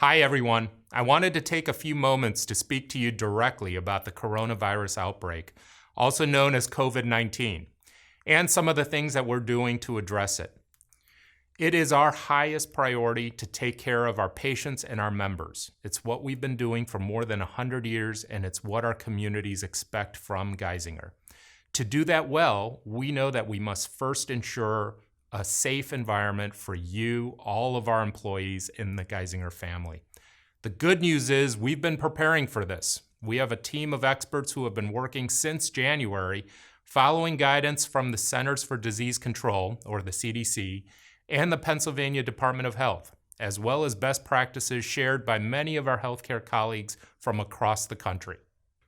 Hi, everyone. I wanted to take a few moments to speak to you directly about the coronavirus outbreak, also known as COVID-19, and some of the things that we're doing to address it. It is our highest priority to take care of our patients and our members. It's what we've been doing for more than 100 years, and it's what our communities expect from Geisinger. To do that well, we know that we must first ensure a safe environment for you, all of our employees in the Geisinger family. The good news is we've been preparing for this. We have a team of experts who have been working since January, following guidance from the Centers for Disease Control, or the CDC, and the Pennsylvania Department of Health, as well as best practices shared by many of our healthcare colleagues from across the country.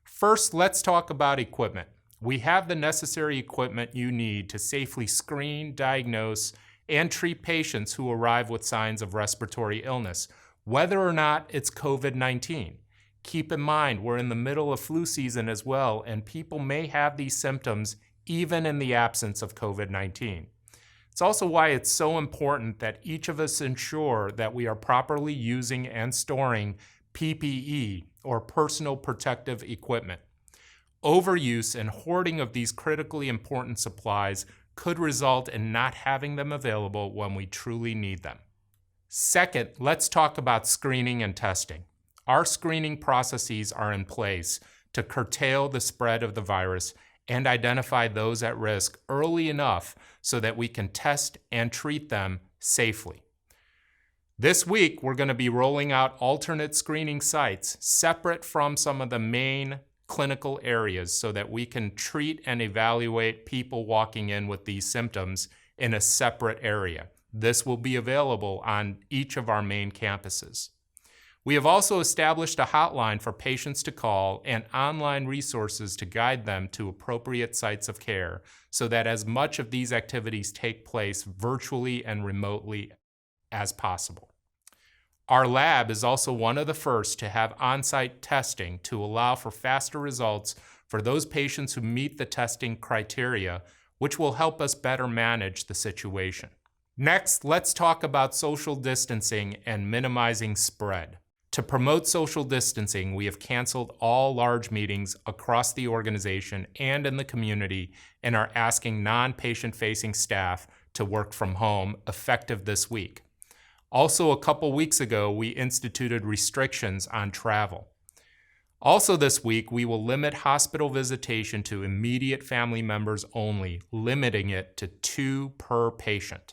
First, let's talk about equipment. We have the necessary equipment you need to safely screen, diagnose, and treat patients who arrive with signs of respiratory illness, whether or not it's COVID-19. Keep in mind, we're in the middle of flu season as well, and people may have these symptoms even in the absence of COVID-19. It's also why it's so important that each of us ensure that we are properly using and storing PPE, or personal protective equipment. Overuse and hoarding of these critically important supplies could result in not having them available when we truly need them. Second, let's talk about screening and testing. Our screening processes are in place to curtail the spread of the virus and identify those at risk early enough so that we can test and treat them safely. This week, we're going to be rolling out alternate screening sites separate from some of the main clinical areas so that we can treat and evaluate people walking in with these symptoms in a separate area. This will be available on each of our main campuses. We have also established a hotline for patients to call and online resources to guide them to appropriate sites of care so that as much of these activities take place virtually and remotely as possible. Our lab is also one of the first to have on-site testing to allow for faster results for those patients who meet the testing criteria, which will help us better manage the situation. Next, let's talk about social distancing and minimizing spread. To promote social distancing, we have canceled all large meetings across the organization and in the community and are asking non-patient-facing staff to work from home effective this week. Also, a couple weeks ago, we instituted restrictions on travel. Also this week, we will limit hospital visitation to immediate family members only, limiting it to 2 per patient.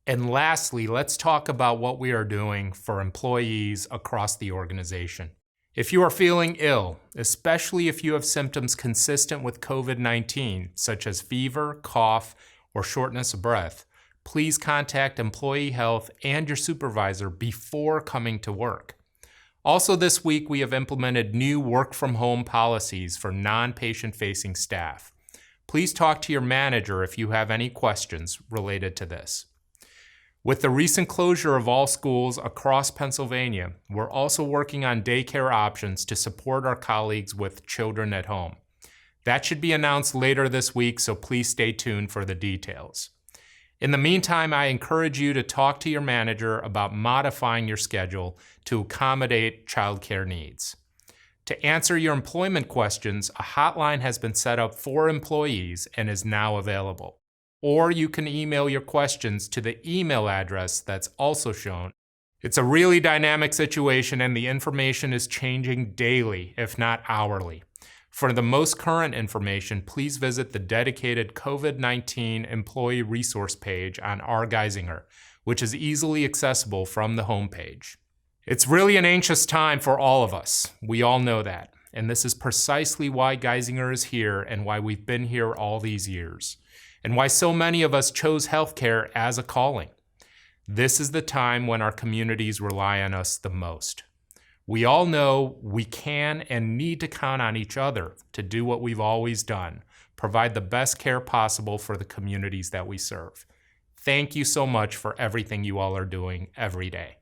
And lastly, let's talk about what we are doing for employees across the organization. If you are feeling ill, especially if you have symptoms consistent with COVID-19, such as fever, cough, or shortness of breath, please contact employee health and your supervisor before coming to work. Also this week, we have implemented new work-from-home policies for non-patient-facing staff. Please talk to your manager if you have any questions related to this. With the recent closure of all schools across Pennsylvania, we're also working on daycare options to support our colleagues with children at home. That should be announced later this week, so please stay tuned for the details. In the meantime, I encourage you to talk to your manager about modifying your schedule to accommodate childcare needs. To answer your employment questions, a hotline has been set up for employees and is now available. Or you can email your questions to the email address that's also shown. It's a really dynamic situation and the information is changing daily, if not hourly. For the most current information, please visit the dedicated COVID-19 employee resource page on our Geisinger, which is easily accessible from the homepage. It's really an anxious time for all of us. We all know that. And this is precisely why Geisinger is here and why we've been here all these years. And why so many of us chose healthcare as a calling. This is the time when our communities rely on us the most. We all know we can and need to count on each other to do what we've always done, provide the best care possible for the communities that we serve. Thank you so much for everything you all are doing every day.